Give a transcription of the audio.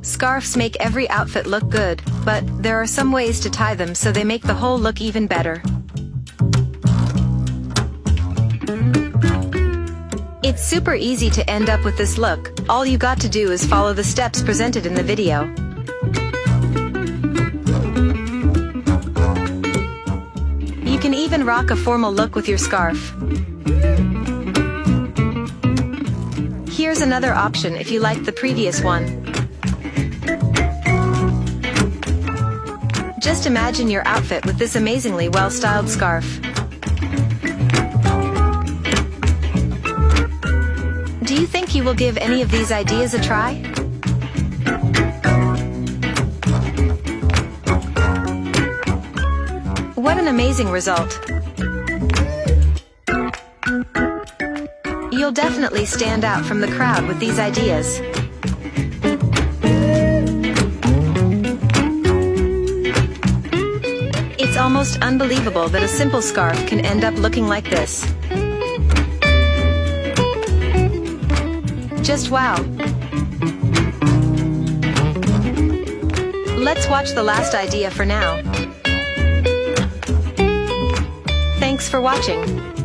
Scarves make every outfit look good, but there are some ways to tie them so they make the whole look even better. It's super easy to end up with this look. All you got to do is follow the steps presented in the video. You can even rock a formal look with your scarf. Here's another option if you liked the previous one. Just imagine your outfit with this amazingly well-styled scarf. Do you think you will give any of these ideas a try? What an amazing result! You'll definitely stand out from the crowd with these ideas. It's almost unbelievable that a simple scarf can end up looking like this. Just wow! Let's watch the last idea for now. Thanks for watching.